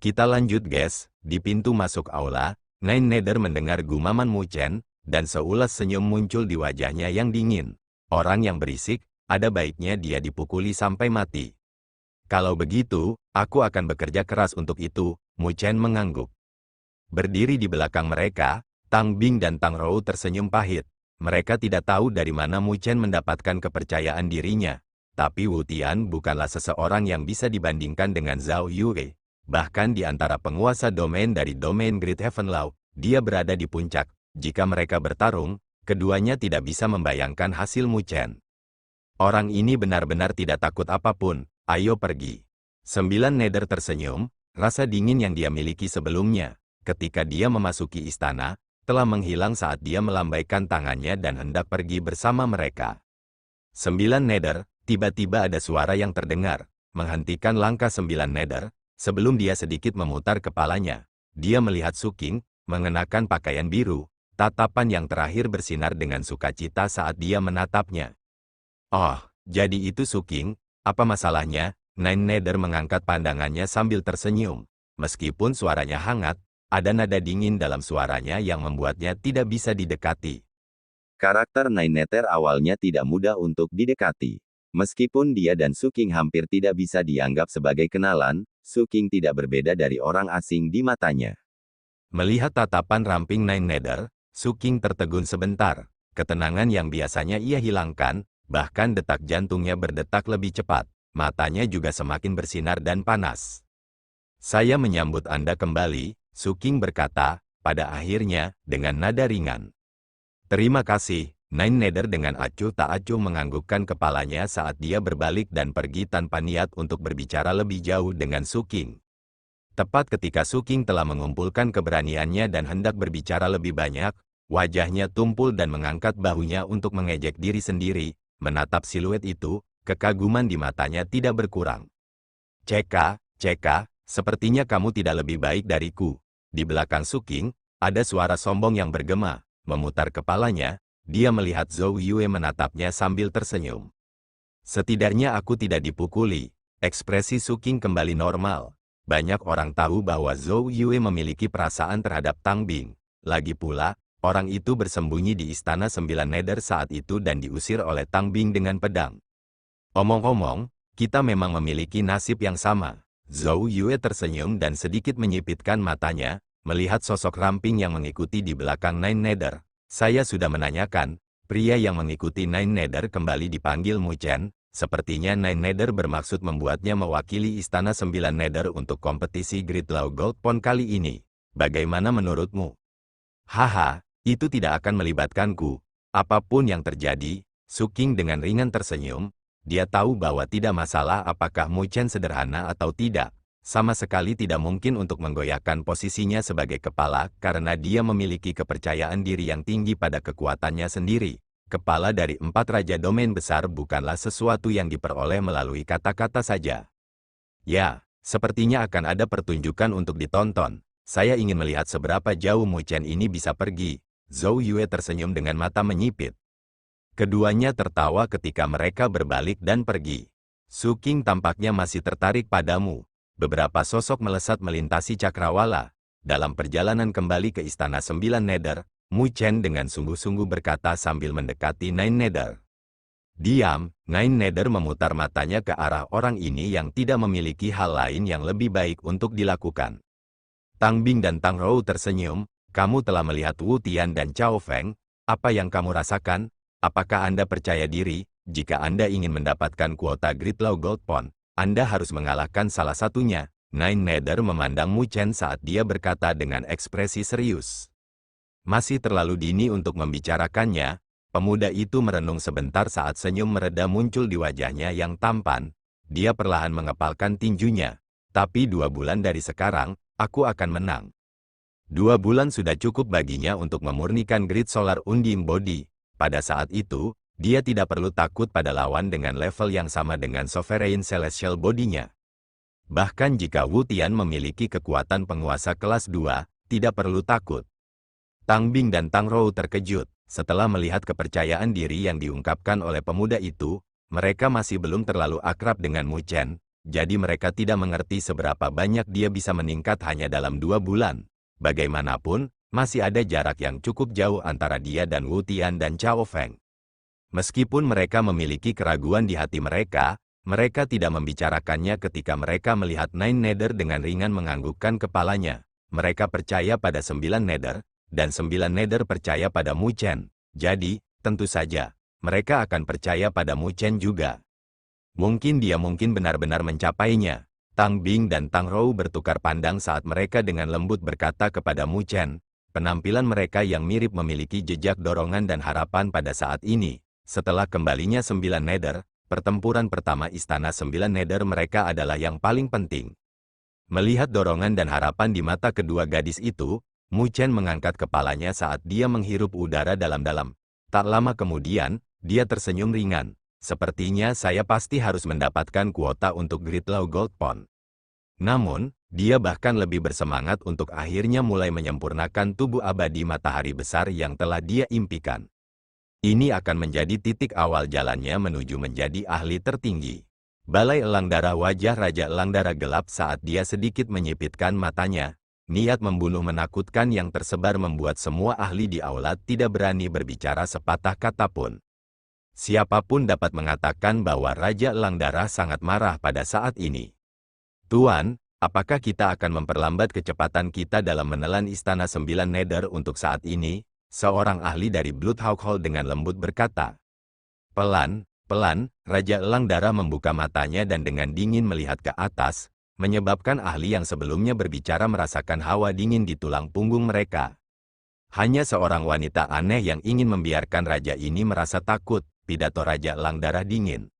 Kita lanjut guys, di pintu masuk aula, Nine Nether mendengar gumaman Mu Chen, dan seulas senyum muncul di wajahnya yang dingin. Orang yang berisik, ada baiknya dia dipukuli sampai mati. Kalau begitu, aku akan bekerja keras untuk itu, Mu Chen mengangguk. Berdiri di belakang mereka, Tang Bing dan Tang Rou tersenyum pahit. Mereka tidak tahu dari mana Mu Chen mendapatkan kepercayaan dirinya. Tapi Wu Tian bukanlah seseorang yang bisa dibandingkan dengan Zhao Yue. Bahkan di antara penguasa domain dari domain Great Heaven Law, dia berada di puncak. Jika mereka bertarung, keduanya tidak bisa membayangkan hasil Mu Chen. Orang ini benar-benar tidak takut apapun, ayo pergi. 9 Nether tersenyum, rasa dingin yang dia miliki sebelumnya, ketika dia memasuki istana, telah menghilang saat dia melambaikan tangannya dan hendak pergi bersama mereka. 9 Nether, tiba-tiba ada suara yang terdengar, menghentikan langkah 9 Nether, sebelum dia sedikit memutar kepalanya. Dia melihat Su Qing, mengenakan pakaian biru, tatapan yang terakhir bersinar dengan sukacita saat dia menatapnya. Oh, jadi itu Su Qing, apa masalahnya? Nine Nether mengangkat pandangannya sambil tersenyum. Meskipun suaranya hangat, ada nada dingin dalam suaranya yang membuatnya tidak bisa didekati. Karakter Nine Nether awalnya tidak mudah untuk didekati. Meskipun dia dan Su Qing hampir tidak bisa dianggap sebagai kenalan, Su Qing tidak berbeda dari orang asing di matanya. Melihat tatapan ramping Nine Nether, Su Qing tertegun sebentar. Ketenangan yang biasanya ia hilangkan, bahkan detak jantungnya berdetak lebih cepat. Matanya juga semakin bersinar dan panas. Saya menyambut Anda kembali, Su Qing berkata, pada akhirnya, dengan nada ringan. Terima kasih, Nine Nether dengan acuh tak acuh menganggukkan kepalanya saat dia berbalik dan pergi tanpa niat untuk berbicara lebih jauh dengan Su Qing. Tepat ketika Su Qing telah mengumpulkan keberaniannya dan hendak berbicara lebih banyak, wajahnya tumpul dan mengangkat bahunya untuk mengejek diri sendiri, menatap siluet itu, kekaguman di matanya tidak berkurang. Ceka, sepertinya kamu tidak lebih baik dariku. Di belakang Su Qing, ada suara sombong yang bergema. Memutar kepalanya, dia melihat Zhou Yue menatapnya sambil tersenyum. Setidaknya aku tidak dipukuli. Ekspresi Su Qing kembali normal. Banyak orang tahu bahwa Zhou Yue memiliki perasaan terhadap Tang Bing. Lagi pula, orang itu bersembunyi di Istana 9 Nether saat itu dan diusir oleh Tang Bing dengan pedang. Omong-omong, kita memang memiliki nasib yang sama. Zhou Yue tersenyum dan sedikit menyipitkan matanya, melihat sosok ramping yang mengikuti di belakang Nine Nether. Saya sudah menanyakan, pria yang mengikuti Nine Nether kembali dipanggil Mu Chen. Sepertinya Nine Nether bermaksud membuatnya mewakili Istana 9 Nether untuk kompetisi Great Law Gold Pond kali ini. Bagaimana menurutmu? Haha, itu tidak akan melibatkanku. Apapun yang terjadi, Su Qing dengan ringan tersenyum. Dia tahu bahwa tidak masalah apakah Mu Chen sederhana atau tidak. Sama sekali tidak mungkin untuk menggoyahkan posisinya sebagai kepala karena dia memiliki kepercayaan diri yang tinggi pada kekuatannya sendiri. Kepala dari 4 raja domain besar bukanlah sesuatu yang diperoleh melalui kata-kata saja. Ya, sepertinya akan ada pertunjukan untuk ditonton. Saya ingin melihat seberapa jauh Mu Chen ini bisa pergi. Zhou Yue tersenyum dengan mata menyipit. Keduanya tertawa ketika mereka berbalik dan pergi. Su Qing tampaknya masih tertarik padamu. Beberapa sosok melesat melintasi cakrawala. Dalam perjalanan kembali ke Istana 9 Nether, Mu Chen dengan sungguh-sungguh berkata sambil mendekati Nine Nether. Diam, Nine Nether memutar matanya ke arah orang ini yang tidak memiliki hal lain yang lebih baik untuk dilakukan. Tang Bing dan Tang Rou tersenyum, kamu telah melihat Wu Tian dan Chao Feng, apa yang kamu rasakan? Apakah Anda percaya diri, jika Anda ingin mendapatkan kuota Great Law Gold Pond? Anda harus mengalahkan salah satunya. Nine Nether memandang Mu Chen saat dia berkata dengan ekspresi serius. Masih terlalu dini untuk membicarakannya. Pemuda itu merenung sebentar saat senyum mereda muncul di wajahnya yang tampan. Dia perlahan mengepalkan tinjunya. Tapi 2 bulan dari sekarang, aku akan menang. 2 bulan sudah cukup baginya untuk memurnikan Great Solar Undine Body. Pada saat itu, dia tidak perlu takut pada lawan dengan level yang sama dengan Sovereign Celestial Body-nya. Bahkan jika Wu Tian memiliki kekuatan penguasa kelas 2, tidak perlu takut. Tang Bing dan Tang Rou terkejut. Setelah melihat kepercayaan diri yang diungkapkan oleh pemuda itu, mereka masih belum terlalu akrab dengan Mu Chen. jadi mereka tidak mengerti seberapa banyak dia bisa meningkat hanya dalam 2 bulan. Bagaimanapun, masih ada jarak yang cukup jauh antara dia dan Wu Tian dan Chao Feng. Meskipun mereka memiliki keraguan di hati mereka tidak membicarakannya ketika mereka melihat Nine Nether dengan ringan menganggukkan kepalanya. Mereka percaya pada 9 Nether, dan 9 Nether percaya pada Mu Chen. Jadi, tentu saja, mereka akan percaya pada Mu Chen juga. Mungkin dia benar-benar mencapainya. Tang Bing dan Tang Rou bertukar pandang saat mereka dengan lembut berkata kepada Mu Chen. Penampilan mereka yang mirip memiliki jejak dorongan dan harapan pada saat ini. Setelah kembalinya 9 Nether, pertempuran pertama Istana 9 Nether mereka adalah yang paling penting. Melihat dorongan dan harapan di mata kedua gadis itu, Mu Chen mengangkat kepalanya saat dia menghirup udara dalam-dalam. Tak lama kemudian, dia tersenyum ringan. Sepertinya saya pasti harus mendapatkan kuota untuk Great Law Gold Pond. Namun, dia bahkan lebih bersemangat untuk akhirnya mulai menyempurnakan tubuh abadi matahari besar yang telah dia impikan. Ini akan menjadi titik awal jalannya menuju menjadi ahli tertinggi. Balai elang darah wajah Raja Elang Darah gelap saat dia sedikit menyipitkan matanya. Niat membunuh menakutkan yang tersebar membuat semua ahli di aula tidak berani berbicara sepatah kata pun. Siapapun dapat mengatakan bahwa Raja Elang Darah sangat marah pada saat ini. Tuan, apakah kita akan memperlambat kecepatan kita dalam menelan Istana 9 Nether untuk saat ini? Seorang ahli dari Bloodhawk Hall dengan lembut berkata. Pelan-pelan, Raja Elang Darah membuka matanya dan dengan dingin melihat ke atas, menyebabkan ahli yang sebelumnya berbicara merasakan hawa dingin di tulang punggung mereka. Hanya seorang wanita aneh yang ingin membiarkan raja ini merasa takut, pidato Raja Elang Darah dingin.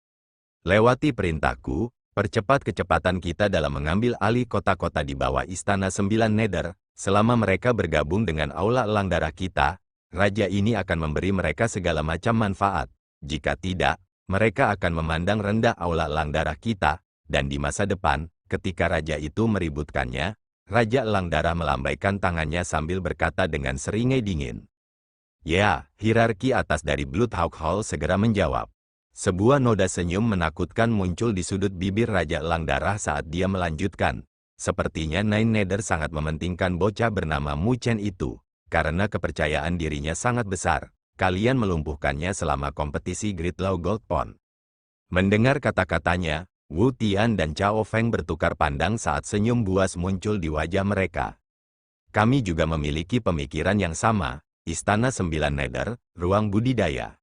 Lewati perintahku, percepat kecepatan kita dalam mengambil alih kota-kota di bawah Istana 9 Nether. Selama mereka bergabung dengan Aula Elang Darah kita, raja ini akan memberi mereka segala macam manfaat. Jika tidak, mereka akan memandang rendah Aula Elang Darah kita, dan di masa depan, ketika raja itu meributkannya, Raja Elang Darah melambaikan tangannya sambil berkata dengan seringai dingin. Ya, hierarki atas dari Bloodhawk Hall segera menjawab. Sebuah noda senyum menakutkan muncul di sudut bibir Raja Elang Darah saat dia melanjutkan. Sepertinya Nine Nether sangat mementingkan bocah bernama Mu Chen itu. Karena kepercayaan dirinya sangat besar, kalian melumpuhkannya selama kompetisi Great Law Gold Pond. Mendengar kata-katanya, Wu Tian dan Chao Feng bertukar pandang saat senyum buas muncul di wajah mereka. Kami juga memiliki pemikiran yang sama, Istana 9 Nether, ruang budidaya.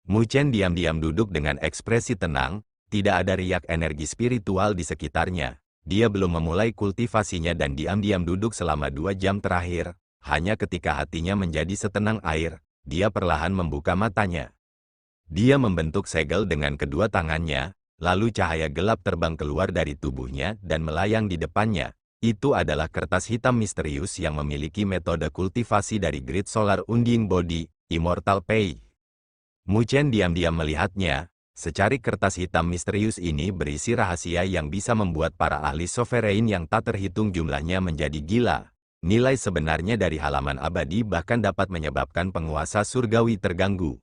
Mu Chen diam-diam duduk dengan ekspresi tenang, tidak ada riak energi spiritual di sekitarnya. Dia belum memulai kultivasinya dan diam-diam duduk selama 2 jam terakhir. Hanya ketika hatinya menjadi setenang air, dia perlahan membuka matanya. Dia membentuk segel dengan kedua tangannya, lalu cahaya gelap terbang keluar dari tubuhnya dan melayang di depannya. Itu adalah kertas hitam misterius yang memiliki metode kultivasi dari Great Solar Undying Body, Immortal Pei. Mu Chen diam-diam melihatnya. Secari kertas hitam misterius ini berisi rahasia yang bisa membuat para ahli sovereign yang tak terhitung jumlahnya menjadi gila. Nilai sebenarnya dari halaman abadi bahkan dapat menyebabkan penguasa surgawi terganggu.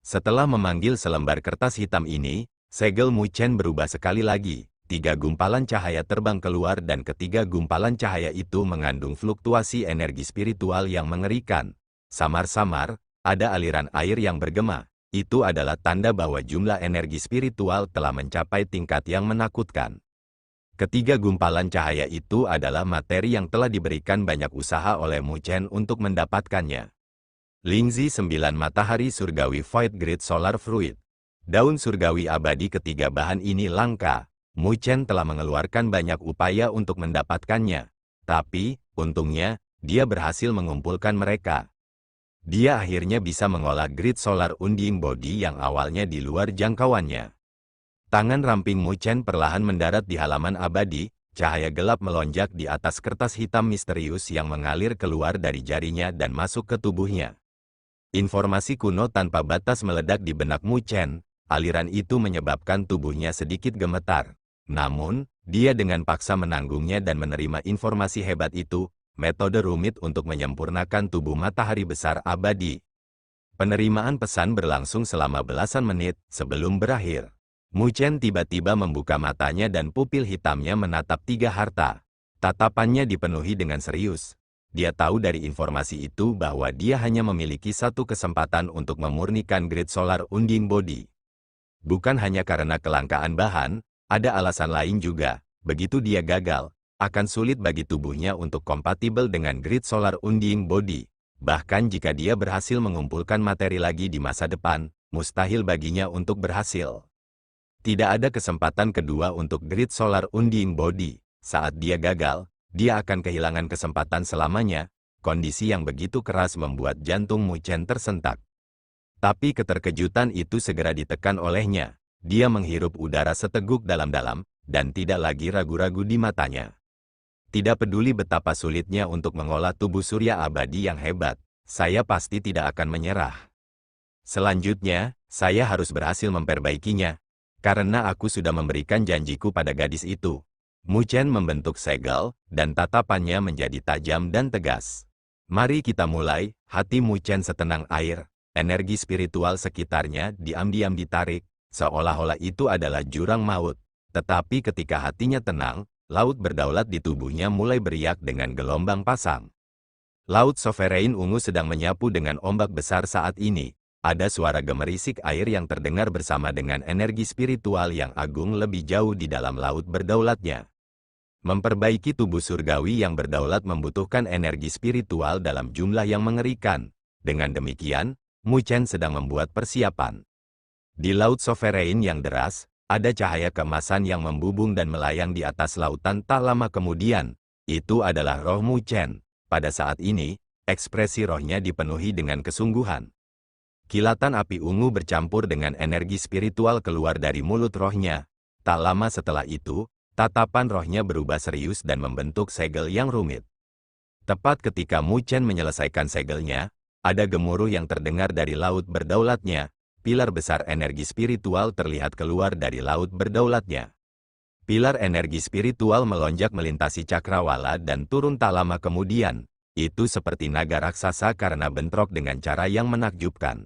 Setelah memanggil selembar kertas hitam ini, segel Mu Chen berubah sekali lagi. 3 gumpalan cahaya terbang keluar dan ketiga gumpalan cahaya itu mengandung fluktuasi energi spiritual yang mengerikan. Samar-samar, ada aliran air yang bergema. Itu adalah tanda bahwa jumlah energi spiritual telah mencapai tingkat yang menakutkan. Ketiga gumpalan cahaya itu adalah materi yang telah diberikan banyak usaha oleh Mu Chen untuk mendapatkannya. Lingzi 9 Matahari Surgawi Void Great Solar Fruit. Daun surgawi abadi ketiga bahan ini langka. Mu Chen telah mengeluarkan banyak upaya untuk mendapatkannya. Tapi, untungnya, dia berhasil mengumpulkan mereka. Dia akhirnya bisa mengolah Great Solar Undying Body yang awalnya di luar jangkauannya. Tangan ramping Mu Chen perlahan mendarat di halaman abadi, cahaya gelap melonjak di atas kertas hitam misterius yang mengalir keluar dari jarinya dan masuk ke tubuhnya. Informasi kuno tanpa batas meledak di benak Mu Chen, aliran itu menyebabkan tubuhnya sedikit gemetar. Namun, dia dengan paksa menanggungnya dan menerima informasi hebat itu, metode rumit untuk menyempurnakan tubuh matahari besar abadi. Penerimaan pesan berlangsung selama belasan menit sebelum berakhir. Mu Chen tiba-tiba membuka matanya dan pupil hitamnya menatap tiga harta. Tatapannya dipenuhi dengan serius. Dia tahu dari informasi itu bahwa dia hanya memiliki satu kesempatan untuk memurnikan grid solar Unding Body. Bukan hanya karena kelangkaan bahan, ada alasan lain juga. Begitu dia gagal, akan sulit bagi tubuhnya untuk kompatibel dengan grid solar Unding Body. Bahkan jika dia berhasil mengumpulkan materi lagi di masa depan, mustahil baginya untuk berhasil. Tidak ada kesempatan kedua untuk grid solar Unding Body. Saat dia gagal, dia akan kehilangan kesempatan selamanya. Kondisi yang begitu keras membuat jantung Mu Chen tersentak. Tapi keterkejutan itu segera ditekan olehnya. Dia menghirup udara seteguk dalam-dalam, dan tidak lagi ragu-ragu di matanya. Tidak peduli betapa sulitnya untuk mengolah tubuh surya abadi yang hebat, saya pasti tidak akan menyerah. Selanjutnya, saya harus berhasil memperbaikinya. Karena aku sudah memberikan janjiku pada gadis itu. Mu Chen membentuk segel, dan tatapannya menjadi tajam dan tegas. Mari kita mulai. Hati Mu Chen setenang air. Energi spiritual sekitarnya diam-diam ditarik, seolah-olah itu adalah jurang maut. Tetapi ketika hatinya tenang, laut berdaulat di tubuhnya mulai beriak dengan gelombang pasang. Laut Sovereign ungu sedang menyapu dengan ombak besar saat ini. Ada suara gemerisik air yang terdengar bersama dengan energi spiritual yang agung lebih jauh di dalam laut berdaulatnya. Memperbaiki tubuh surgawi yang berdaulat membutuhkan energi spiritual dalam jumlah yang mengerikan. Dengan demikian, Mu Chen sedang membuat persiapan. Di Laut Sovereign yang deras, ada cahaya keemasan yang membubung dan melayang di atas lautan tak lama kemudian. Itu adalah roh Mu Chen. Pada saat ini, ekspresi rohnya dipenuhi dengan kesungguhan. Kilatan api ungu bercampur dengan energi spiritual keluar dari mulut rohnya. Tak lama setelah itu, tatapan rohnya berubah serius dan membentuk segel yang rumit. Tepat ketika Mu Chen menyelesaikan segelnya, ada gemuruh yang terdengar dari laut berdaulatnya. Pilar besar energi spiritual terlihat keluar dari laut berdaulatnya. Pilar energi spiritual melonjak melintasi cakrawala dan turun tak lama kemudian. Itu seperti naga raksasa karena bentrok dengan cara yang menakjubkan.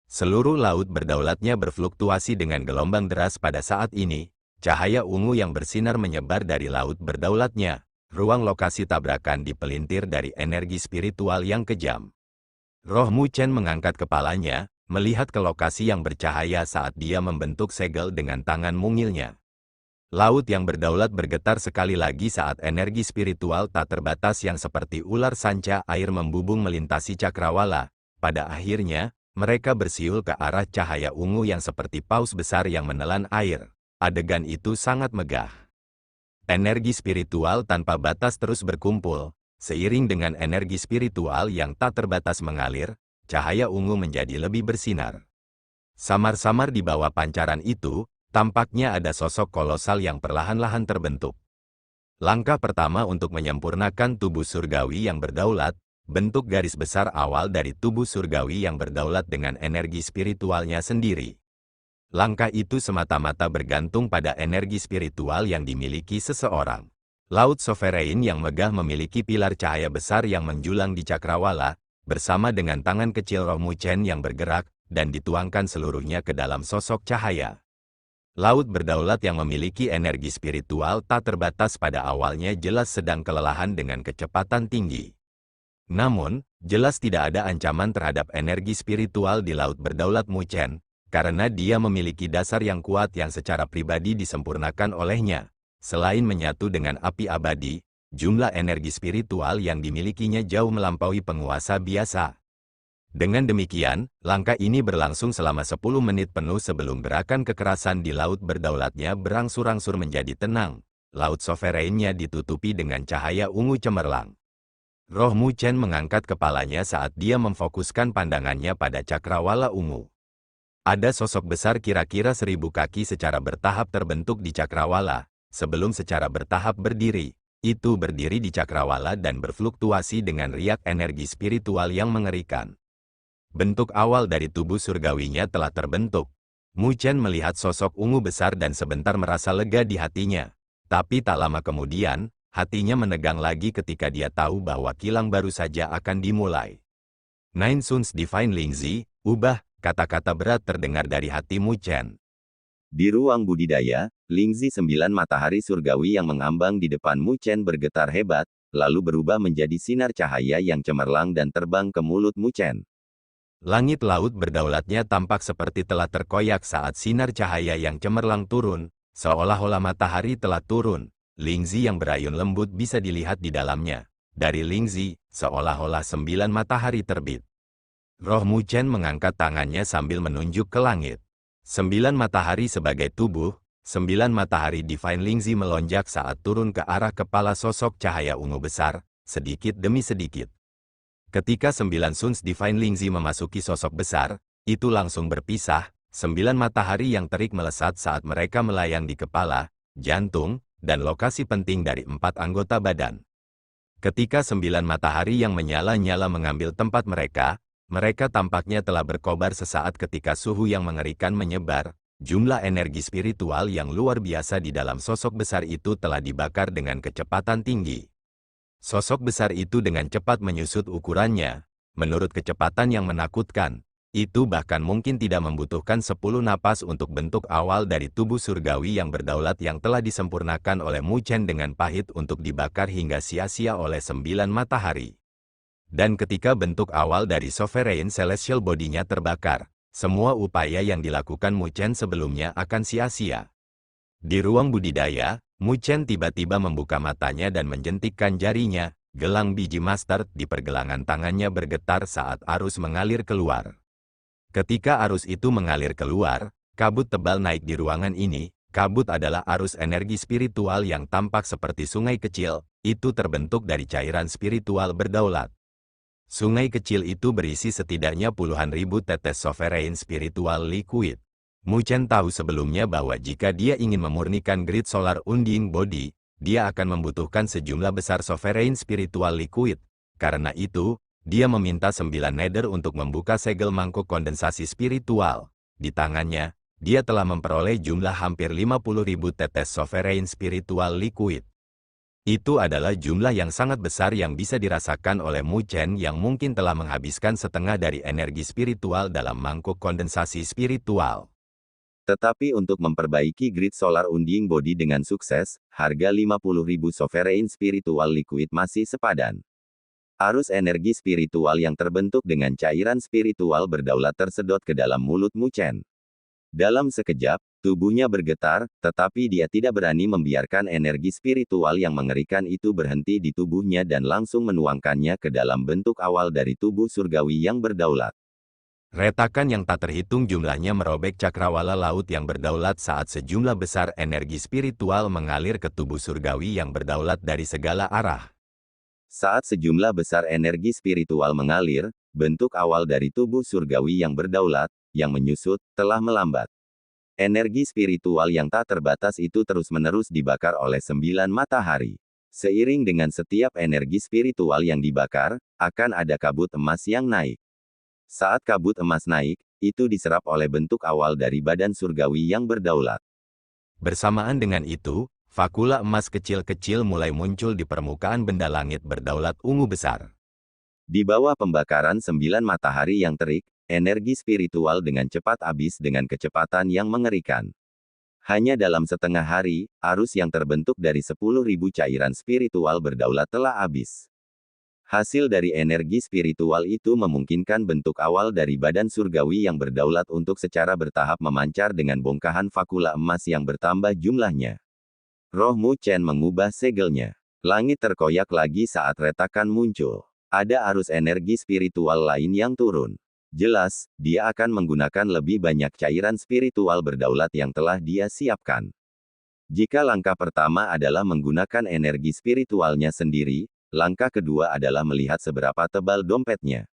Seluruh laut berdaulatnya berfluktuasi dengan gelombang deras pada saat ini. Cahaya ungu yang bersinar menyebar dari laut berdaulatnya. Ruang lokasi tabrakan dipelintir dari energi spiritual yang kejam. Roh Mu Chen mengangkat kepalanya, melihat ke lokasi yang bercahaya saat dia membentuk segel dengan tangan mungilnya. Laut yang berdaulat bergetar sekali lagi saat energi spiritual tak terbatas yang seperti ular sanca air membubung melintasi cakrawala. Pada akhirnya, mereka bersiul ke arah cahaya ungu yang seperti paus besar yang menelan air. Adegan itu sangat megah. Energi spiritual tanpa batas terus berkumpul. Seiring dengan energi spiritual yang tak terbatas mengalir, cahaya ungu menjadi lebih bersinar. Samar-samar di bawah pancaran itu, tampaknya ada sosok kolosal yang perlahan-lahan terbentuk. Langkah pertama untuk menyempurnakan tubuh surgawi yang berdaulat, bentuk garis besar awal dari tubuh surgawi yang berdaulat dengan energi spiritualnya sendiri. Langkah itu semata-mata bergantung pada energi spiritual yang dimiliki seseorang. Laut Sovereign yang megah memiliki pilar cahaya besar yang menjulang di cakrawala, bersama dengan tangan kecil roh Mu Chen yang bergerak, dan dituangkan seluruhnya ke dalam sosok cahaya. Laut berdaulat yang memiliki energi spiritual tak terbatas pada awalnya jelas sedang kelelahan dengan kecepatan tinggi. Namun, jelas tidak ada ancaman terhadap energi spiritual di laut berdaulat Mu Chen, karena dia memiliki dasar yang kuat yang secara pribadi disempurnakan olehnya. Selain menyatu dengan api abadi, jumlah energi spiritual yang dimilikinya jauh melampaui penguasa biasa. Dengan demikian, langkah ini berlangsung selama 10 menit penuh sebelum gerakan kekerasan di laut berdaulatnya berangsur-angsur menjadi tenang. Laut Sovereign-nya ditutupi dengan cahaya ungu cemerlang. Roh Mu Chen mengangkat kepalanya saat dia memfokuskan pandangannya pada cakrawala ungu. Ada sosok besar kira-kira 1000 kaki secara bertahap terbentuk di cakrawala, sebelum secara bertahap berdiri. Itu berdiri di cakrawala dan berfluktuasi dengan riak energi spiritual yang mengerikan. Bentuk awal dari tubuh surgawinya telah terbentuk. Mu Chen melihat sosok ungu besar dan sebentar merasa lega di hatinya. Tapi tak lama kemudian, hatinya menegang lagi ketika dia tahu bahwa kilang baru saja akan dimulai. Nine Suns Divine Lingzi, ubah, kata-kata berat terdengar dari hati Mu Chen. Di ruang budidaya, Lingzi 9 matahari surgawi yang mengambang di depan Mu Chen bergetar hebat, lalu berubah menjadi sinar cahaya yang cemerlang dan terbang ke mulut Mu Chen. Langit laut berdaulatnya tampak seperti telah terkoyak saat sinar cahaya yang cemerlang turun, seolah-olah matahari telah turun. Lingzi yang berayun lembut bisa dilihat di dalamnya. Dari Lingzi, seolah-olah 9 matahari terbit. Roh Mu Chen mengangkat tangannya sambil menunjuk ke langit. 9 matahari sebagai tubuh, 9 matahari Divine Lingzi melonjak saat turun ke arah kepala sosok cahaya ungu besar, sedikit demi sedikit. Ketika 9 Suns Divine Lingzi memasuki sosok besar, itu langsung berpisah, 9 matahari yang terik melesat saat mereka melayang di kepala, jantung, dan lokasi penting dari 4 anggota badan. Ketika 9 matahari yang menyala-nyala mengambil tempat mereka tampaknya telah berkobar sesaat ketika suhu yang mengerikan menyebar, jumlah energi spiritual yang luar biasa di dalam sosok besar itu telah dibakar dengan kecepatan tinggi. Sosok besar itu dengan cepat menyusut ukurannya, menurut kecepatan yang menakutkan. Itu bahkan mungkin tidak membutuhkan 10 napas untuk bentuk awal dari tubuh surgawi yang berdaulat yang telah disempurnakan oleh Mu Chen dengan pahit untuk dibakar hingga sia-sia oleh 9 matahari. Dan ketika bentuk awal dari Sovereign Celestial Body-nya terbakar, semua upaya yang dilakukan Mu Chen sebelumnya akan sia-sia. Di ruang budidaya, Mu Chen tiba-tiba membuka matanya dan menjentikkan jarinya, gelang biji mustard di pergelangan tangannya bergetar saat arus mengalir keluar. Ketika arus itu mengalir keluar, kabut tebal naik di ruangan ini. Kabut adalah arus energi spiritual yang tampak seperti sungai kecil, itu terbentuk dari cairan spiritual berdaulat. Sungai kecil itu berisi setidaknya puluhan ribu tetes Sovereign Spiritual Liquid. Mu Chen tahu sebelumnya bahwa jika dia ingin memurnikan Grid Solar Undying Body, dia akan membutuhkan sejumlah besar Sovereign Spiritual Liquid. Karena itu, dia meminta 9 nether untuk membuka segel mangkuk kondensasi spiritual. Di tangannya, dia telah memperoleh jumlah hampir 50.000 tetes Sovereign Spiritual Liquid. Itu adalah jumlah yang sangat besar yang bisa dirasakan oleh Mu Chen yang mungkin telah menghabiskan setengah dari energi spiritual dalam mangkuk kondensasi spiritual. Tetapi untuk memperbaiki Grid Solar Undying Body dengan sukses, harga 50.000 Sovereign Spiritual Liquid masih sepadan. Arus energi spiritual yang terbentuk dengan cairan spiritual berdaulat tersedot ke dalam mulut Mu Chen. Dalam sekejap, tubuhnya bergetar, tetapi dia tidak berani membiarkan energi spiritual yang mengerikan itu berhenti di tubuhnya dan langsung menuangkannya ke dalam bentuk awal dari tubuh surgawi yang berdaulat. Retakan yang tak terhitung jumlahnya merobek cakrawala laut yang berdaulat saat sejumlah besar energi spiritual mengalir ke tubuh surgawi yang berdaulat dari segala arah. Saat sejumlah besar energi spiritual mengalir, bentuk awal dari tubuh surgawi yang berdaulat, yang menyusut, telah melambat. Energi spiritual yang tak terbatas itu terus-menerus dibakar oleh 9 matahari. Seiring dengan setiap energi spiritual yang dibakar, akan ada kabut emas yang naik. Saat kabut emas naik, itu diserap oleh bentuk awal dari badan surgawi yang berdaulat. Bersamaan dengan itu, fakula emas kecil-kecil mulai muncul di permukaan benda langit berdaulat ungu besar. Di bawah pembakaran 9 matahari yang terik, energi spiritual dengan cepat habis dengan kecepatan yang mengerikan. Hanya dalam setengah hari, arus yang terbentuk dari 10.000 cairan spiritual berdaulat telah habis. Hasil dari energi spiritual itu memungkinkan bentuk awal dari badan surgawi yang berdaulat untuk secara bertahap memancar dengan bongkahan fakula emas yang bertambah jumlahnya. Roh Mu Chen mengubah segelnya. Langit terkoyak lagi saat retakan muncul. Ada arus energi spiritual lain yang turun. Jelas, dia akan menggunakan lebih banyak cairan spiritual berdaulat yang telah dia siapkan. Jika langkah pertama adalah menggunakan energi spiritualnya sendiri, langkah kedua adalah melihat seberapa tebal dompetnya.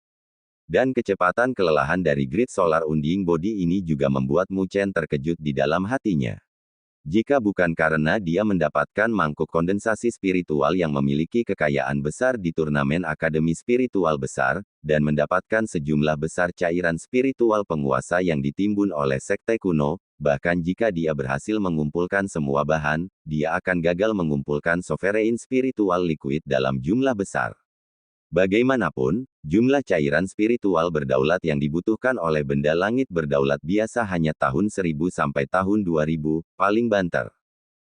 Dan kecepatan kelelahan dari Grid Solar Undying Body ini juga membuat Mu Chen terkejut di dalam hatinya. Jika bukan karena dia mendapatkan mangkuk kondensasi spiritual yang memiliki kekayaan besar di turnamen Akademi Spiritual Besar, dan mendapatkan sejumlah besar cairan spiritual penguasa yang ditimbun oleh Sekte Kuno, bahkan jika dia berhasil mengumpulkan semua bahan, dia akan gagal mengumpulkan Sovereign Spiritual Liquid dalam jumlah besar. Bagaimanapun, jumlah cairan spiritual berdaulat yang dibutuhkan oleh benda langit berdaulat biasa hanya tahun 1000 sampai tahun 2000, paling banter.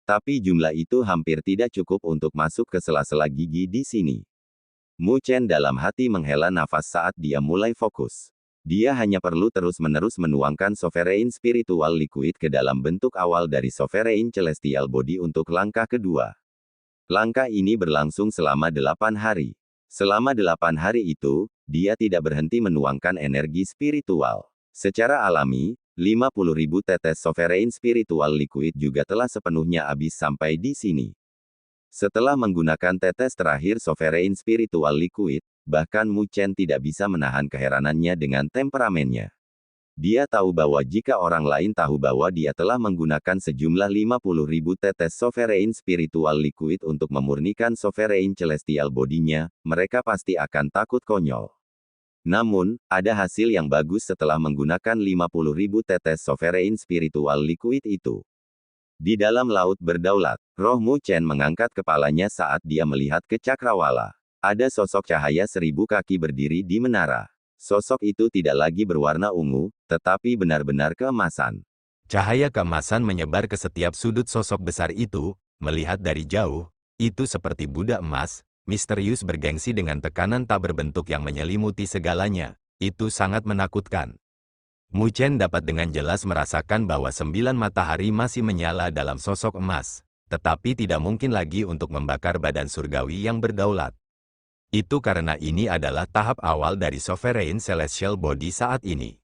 Tapi jumlah itu hampir tidak cukup untuk masuk ke sela-sela gigi di sini. Mu Chen dalam hati menghela nafas saat dia mulai fokus. Dia hanya perlu terus-menerus menuangkan Sovereign Spiritual Liquid ke dalam bentuk awal dari Sovereign Celestial Body untuk langkah kedua. Langkah ini berlangsung selama 8 hari. Selama 8 hari itu, dia tidak berhenti menuangkan energi spiritual. Secara alami, 50.000 tetes Sovereign Spiritual Liquid juga telah sepenuhnya habis sampai di sini. Setelah menggunakan tetes terakhir Sovereign Spiritual Liquid, bahkan Mu Chen tidak bisa menahan keheranannya dengan temperamennya. Dia tahu bahwa jika orang lain tahu bahwa dia telah menggunakan sejumlah 50.000 tetes Sovereign Spiritual Liquid untuk memurnikan Sovereign Celestial Body-nya, mereka pasti akan takut konyol. Namun, ada hasil yang bagus setelah menggunakan 50.000 tetes Sovereign Spiritual Liquid itu. Di dalam laut berdaulat, roh Mu Chen mengangkat kepalanya saat dia melihat ke cakrawala. Ada sosok cahaya 1000 kaki berdiri di menara. Sosok itu tidak lagi berwarna ungu, tetapi benar-benar keemasan. Cahaya keemasan menyebar ke setiap sudut sosok besar itu. Melihat dari jauh, itu seperti Buddha emas, misterius bergengsi dengan tekanan tak berbentuk yang menyelimuti segalanya. Itu sangat menakutkan. Mu Chen dapat dengan jelas merasakan bahwa 9 matahari masih menyala dalam sosok emas, tetapi tidak mungkin lagi untuk membakar badan surgawi yang berdaulat. Itu karena ini adalah tahap awal dari Sovereign Celestial Body saat ini.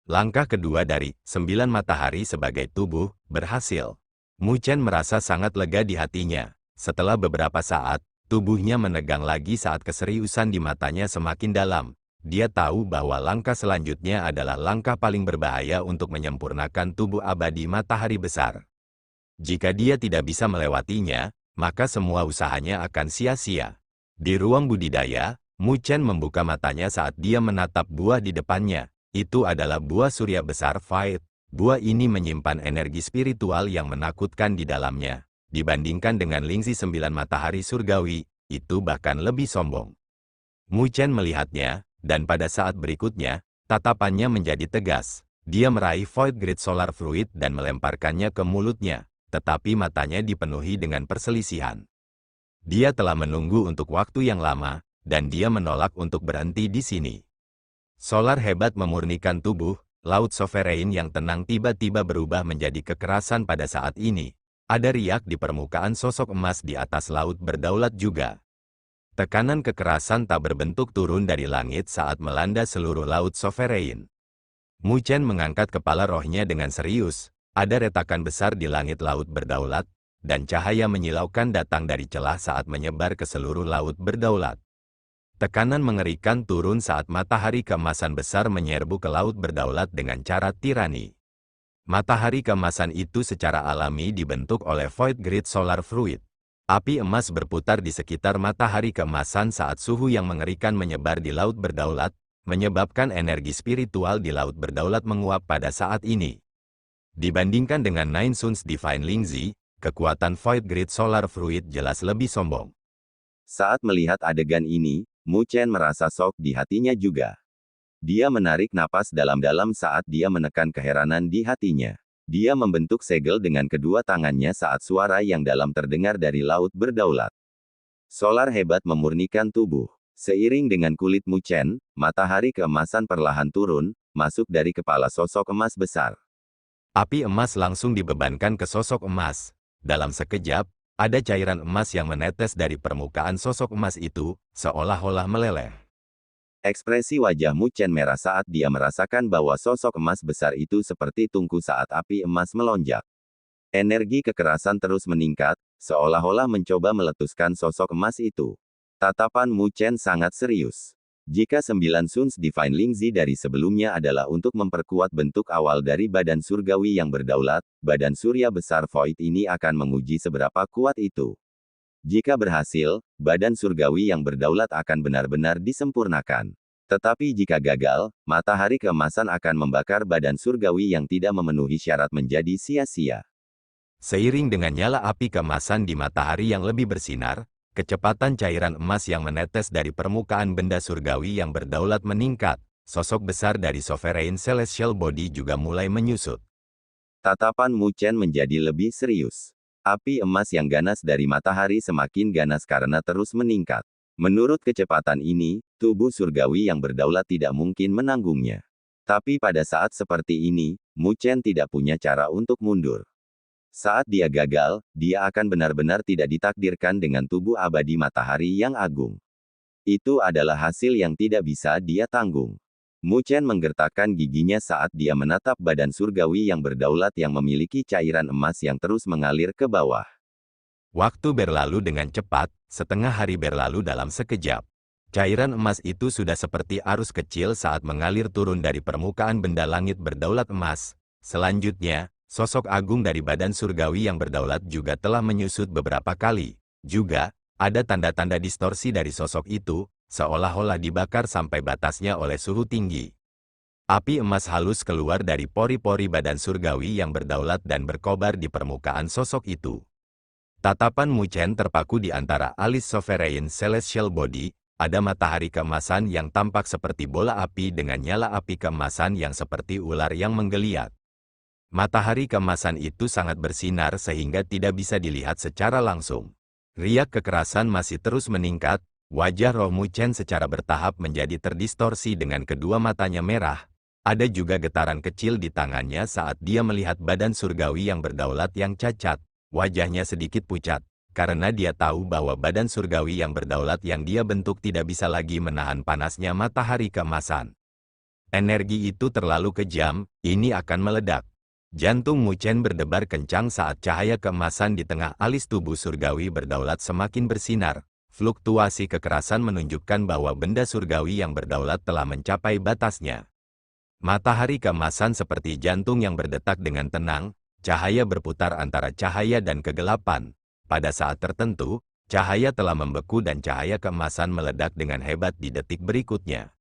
Langkah kedua dari 9 matahari sebagai tubuh berhasil. Mu Chen merasa sangat lega di hatinya. Setelah beberapa saat, tubuhnya menegang lagi saat keseriusan di matanya semakin dalam. Dia tahu bahwa langkah selanjutnya adalah langkah paling berbahaya untuk menyempurnakan tubuh abadi matahari besar. Jika dia tidak bisa melewatinya, maka semua usahanya akan sia-sia. Di ruang budidaya, Mu Chen membuka matanya saat dia menatap buah di depannya. Itu adalah buah surya besar Fight. Buah ini menyimpan energi spiritual yang menakutkan di dalamnya. Dibandingkan dengan Lingzi 9 matahari surgawi, itu bahkan lebih sombong. Mu Chen melihatnya, dan pada saat berikutnya, tatapannya menjadi tegas. Dia meraih Void Grid Solar Fruit dan melemparkannya ke mulutnya, tetapi matanya dipenuhi dengan perselisihan. Dia telah menunggu untuk waktu yang lama, dan dia menolak untuk berhenti di sini. Solar hebat memurnikan tubuh, laut sovereign yang tenang tiba-tiba berubah menjadi kekerasan pada saat ini. Ada riak di permukaan sosok emas di atas laut berdaulat juga. Tekanan kekerasan tak berbentuk turun dari langit saat melanda seluruh laut sovereign. Mu Chen mengangkat kepala rohnya dengan serius. Ada retakan besar di langit laut berdaulat, dan cahaya menyilaukan datang dari celah saat menyebar ke seluruh laut berdaulat. Tekanan mengerikan turun saat matahari keemasan besar menyerbu ke laut berdaulat dengan cara tirani. Matahari keemasan itu secara alami dibentuk oleh Void Grid Solar Fruit. Api emas berputar di sekitar matahari keemasan saat suhu yang mengerikan menyebar di laut berdaulat, menyebabkan energi spiritual di laut berdaulat menguap pada saat ini. Dibandingkan dengan Nine Suns Divine Lingzi, kekuatan Void Grid Solar Fruit jelas lebih sombong. Saat melihat adegan ini, Mu Chen merasa shock di hatinya juga. Dia menarik napas dalam-dalam saat dia menekan keheranan di hatinya. Dia membentuk segel dengan kedua tangannya saat suara yang dalam terdengar dari laut berdaulat. Solar hebat memurnikan tubuh. Seiring dengan kulit Mu Chen, matahari keemasan perlahan turun, masuk dari kepala sosok emas besar. Api emas langsung dibebankan ke sosok emas. Dalam sekejap, ada cairan emas yang menetes dari permukaan sosok emas itu, seolah-olah meleleh. Ekspresi wajah Mu Chen merah saat dia merasakan bahwa sosok emas besar itu seperti tungku saat api emas melonjak. Energi kekerasan terus meningkat, seolah-olah mencoba meletuskan sosok emas itu. Tatapan Mu Chen sangat serius. Jika 9 Suns Divine Lingzi dari sebelumnya adalah untuk memperkuat bentuk awal dari badan surgawi yang berdaulat, badan surya besar Void ini akan menguji seberapa kuat itu. Jika berhasil, badan surgawi yang berdaulat akan benar-benar disempurnakan. Tetapi jika gagal, matahari keemasan akan membakar badan surgawi yang tidak memenuhi syarat menjadi sia-sia. Seiring dengan nyala api keemasan di matahari yang lebih bersinar, kecepatan cairan emas yang menetes dari permukaan benda surgawi yang berdaulat meningkat. Sosok besar dari Sovereign Celestial Body juga mulai menyusut. Tatapan Mu Chen menjadi lebih serius. Api emas yang ganas dari matahari semakin ganas karena terus meningkat. Menurut kecepatan ini, tubuh surgawi yang berdaulat tidak mungkin menanggungnya. Tapi pada saat seperti ini, Mu Chen tidak punya cara untuk mundur. Saat dia gagal, dia akan benar-benar tidak ditakdirkan dengan tubuh abadi matahari yang agung. Itu adalah hasil yang tidak bisa dia tanggung. Mu Chen menggertakkan giginya saat dia menatap badan surgawi yang berdaulat yang memiliki cairan emas yang terus mengalir ke bawah. Waktu berlalu dengan cepat, setengah hari berlalu dalam sekejap. Cairan emas itu sudah seperti arus kecil saat mengalir turun dari permukaan benda langit berdaulat emas. Selanjutnya, sosok agung dari badan surgawi yang berdaulat juga telah menyusut beberapa kali. Juga, ada tanda-tanda distorsi dari sosok itu, seolah-olah dibakar sampai batasnya oleh suhu tinggi. Api emas halus keluar dari pori-pori badan surgawi yang berdaulat dan berkobar di permukaan sosok itu. Tatapan Mu Chen terpaku di antara alis Sovereign Celestial Body, ada matahari keemasan yang tampak seperti bola api dengan nyala api keemasan yang seperti ular yang menggeliat. Matahari keemasan itu sangat bersinar sehingga tidak bisa dilihat secara langsung. Riak kekerasan masih terus meningkat. Wajah roh Mu Chen secara bertahap menjadi terdistorsi dengan kedua matanya merah. Ada juga getaran kecil di tangannya saat dia melihat badan surgawi yang berdaulat yang cacat. Wajahnya sedikit pucat, karena dia tahu bahwa badan surgawi yang berdaulat yang dia bentuk tidak bisa lagi menahan panasnya matahari keemasan. Energi itu terlalu kejam, ini akan meledak. Jantung Mu Chen berdebar kencang saat cahaya keemasan di tengah alis tubuh surgawi berdaulat semakin bersinar. Fluktuasi kekerasan menunjukkan bahwa benda surgawi yang berdaulat telah mencapai batasnya. Matahari keemasan seperti jantung yang berdetak dengan tenang, cahaya berputar antara cahaya dan kegelapan. Pada saat tertentu, cahaya telah membeku dan cahaya keemasan meledak dengan hebat di detik berikutnya.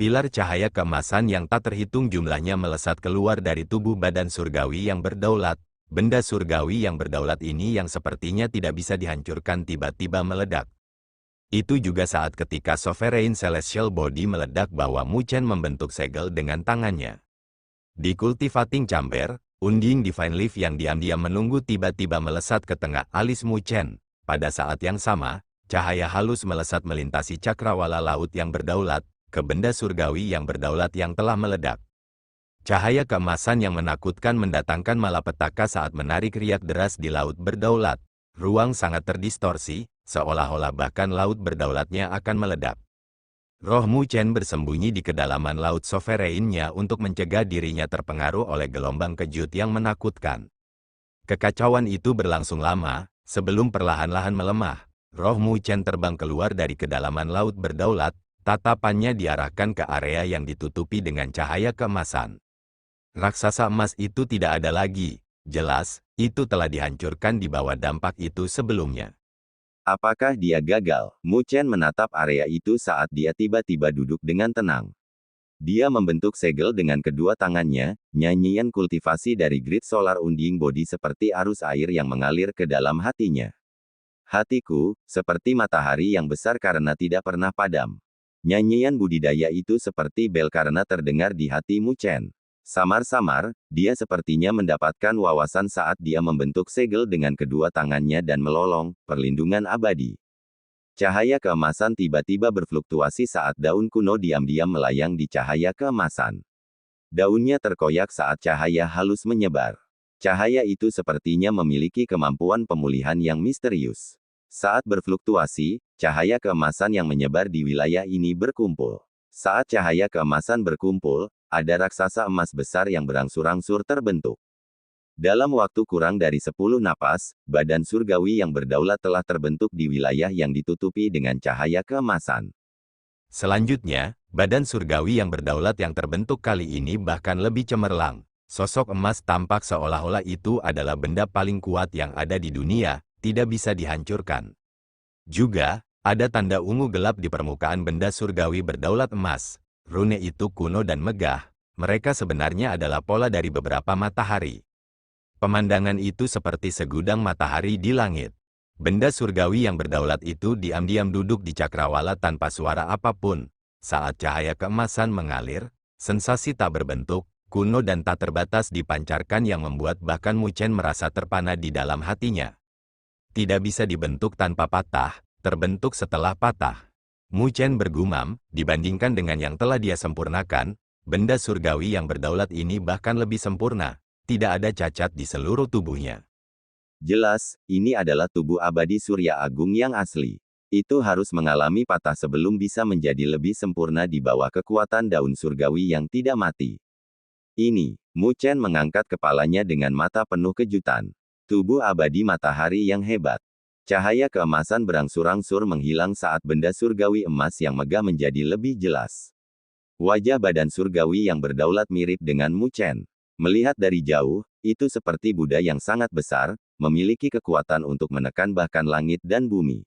Pilar cahaya keemasan yang tak terhitung jumlahnya melesat keluar dari tubuh badan surgawi yang berdaulat. Benda surgawi yang berdaulat ini yang sepertinya tidak bisa dihancurkan tiba-tiba meledak. Itu juga saat ketika Sovereign Celestial Body meledak bahwa Mu Chen membentuk segel dengan tangannya. Di Cultivating Chamber, unding Divine Leaf yang diam-diam menunggu tiba-tiba melesat ke tengah alis Mu Chen. Pada saat yang sama, cahaya halus melesat melintasi cakrawala laut yang berdaulat, ke benda surgawi yang berdaulat yang telah meledak. Cahaya keemasan yang menakutkan mendatangkan malapetaka saat menarik riak deras di laut berdaulat. Ruang sangat terdistorsi, seolah-olah bahkan laut berdaulatnya akan meledak. Roh Mu Chen bersembunyi di kedalaman laut sovereignnya untuk mencegah dirinya terpengaruh oleh gelombang kejut yang menakutkan. Kekacauan itu berlangsung lama, sebelum perlahan-lahan melemah. Roh Mu Chen terbang keluar dari kedalaman laut berdaulat, tatapannya diarahkan ke area yang ditutupi dengan cahaya keemasan. Raksasa emas itu tidak ada lagi. Jelas, itu telah dihancurkan di bawah dampak itu sebelumnya. Apakah dia gagal? Mu Chen menatap area itu saat dia tiba-tiba duduk dengan tenang. Dia membentuk segel dengan kedua tangannya, nyanyian kultivasi dari grid solar unding body seperti arus air yang mengalir ke dalam hatinya. Hatiku, seperti matahari yang besar karena tidak pernah padam. Nyanyian budidaya itu seperti bel karena terdengar di hati Mu Chen. Samar-samar, dia sepertinya mendapatkan wawasan saat dia membentuk segel dengan kedua tangannya dan melolong, perlindungan abadi. Cahaya keemasan tiba-tiba berfluktuasi saat daun kuno diam-diam melayang di cahaya keemasan. Daunnya terkoyak saat cahaya halus menyebar. Cahaya itu sepertinya memiliki kemampuan pemulihan yang misterius. Saat berfluktuasi, cahaya keemasan yang menyebar di wilayah ini berkumpul. Saat cahaya keemasan berkumpul, ada raksasa emas besar yang berangsur-angsur terbentuk. Dalam waktu kurang dari 10 napas, badan surgawi yang berdaulat telah terbentuk di wilayah yang ditutupi dengan cahaya keemasan. Selanjutnya, badan surgawi yang berdaulat yang terbentuk kali ini bahkan lebih cemerlang. Sosok emas tampak seolah-olah itu adalah benda paling kuat yang ada di dunia, tidak bisa dihancurkan. Juga, ada tanda ungu gelap di permukaan benda surgawi berdaulat emas. Rune itu kuno dan megah. Mereka sebenarnya adalah pola dari beberapa matahari. Pemandangan itu seperti segudang matahari di langit. Benda surgawi yang berdaulat itu diam-diam duduk di cakrawala tanpa suara apapun. Saat cahaya keemasan mengalir, sensasi tak berbentuk, kuno dan tak terbatas dipancarkan yang membuat bahkan Mu Chen merasa terpana di dalam hatinya. Tidak bisa dibentuk tanpa patah, terbentuk setelah patah. Mu Chen bergumam, dibandingkan dengan yang telah dia sempurnakan, benda surgawi yang berdaulat ini bahkan lebih sempurna, tidak ada cacat di seluruh tubuhnya. Jelas, ini adalah tubuh abadi Surya Agung yang asli. Itu harus mengalami patah sebelum bisa menjadi lebih sempurna di bawah kekuatan daun surgawi yang tidak mati. Ini, Mu Chen mengangkat kepalanya dengan mata penuh kejutan. Tubuh abadi matahari yang hebat. Cahaya keemasan berangsur-angsur menghilang saat benda surgawi emas yang megah menjadi lebih jelas. Wajah badan surgawi yang berdaulat mirip dengan Mu Chen. Melihat dari jauh, itu seperti Buddha yang sangat besar, memiliki kekuatan untuk menekan bahkan langit dan bumi.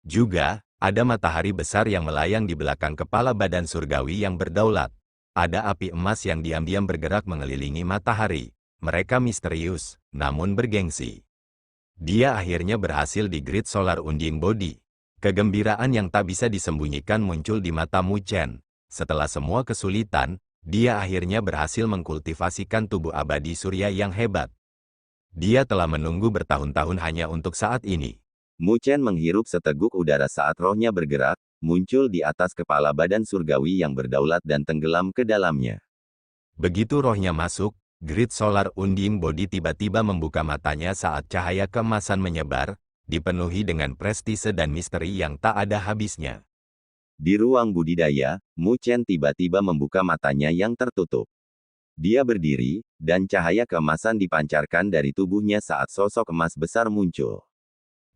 Juga, ada matahari besar yang melayang di belakang kepala badan surgawi yang berdaulat. Ada api emas yang diam-diam bergerak mengelilingi matahari. Mereka misterius, namun bergengsi. Dia akhirnya berhasil di Grid Solar Unding Body. Kegembiraan yang tak bisa disembunyikan muncul di mata Mu Chen. Setelah semua kesulitan, dia akhirnya berhasil mengkultivasikan tubuh abadi surya yang hebat. Dia telah menunggu bertahun-tahun hanya untuk saat ini. Mu Chen menghirup seteguk udara saat rohnya bergerak, muncul di atas kepala badan surgawi yang berdaulat dan tenggelam ke dalamnya. Begitu rohnya masuk, Grid Solar Unding Body tiba-tiba membuka matanya saat cahaya keemasan menyebar, dipenuhi dengan prestise dan misteri yang tak ada habisnya. Di ruang budidaya, Mu Chen tiba-tiba membuka matanya yang tertutup. Dia berdiri, dan cahaya keemasan dipancarkan dari tubuhnya saat sosok emas besar muncul.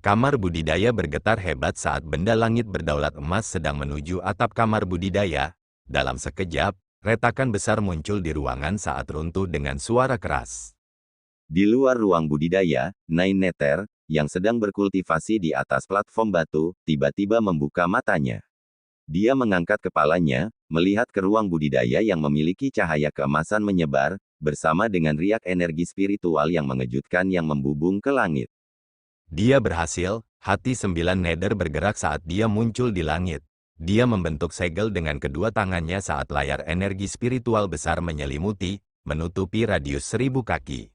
Kamar budidaya bergetar hebat saat benda langit berdaulat emas sedang menuju atap kamar budidaya. Dalam sekejap, retakan besar muncul di ruangan saat runtuh dengan suara keras. Di luar ruang budidaya, Nine Nether, yang sedang berkultivasi di atas platform batu, tiba-tiba membuka matanya. Dia mengangkat kepalanya, melihat ke ruang budidaya yang memiliki cahaya keemasan menyebar, bersama dengan riak energi spiritual yang mengejutkan yang membubung ke langit. Dia berhasil, hati 9 Nether bergerak saat dia muncul di langit. Dia membentuk segel dengan kedua tangannya saat layar energi spiritual besar menyelimuti, menutupi radius 1000 kaki.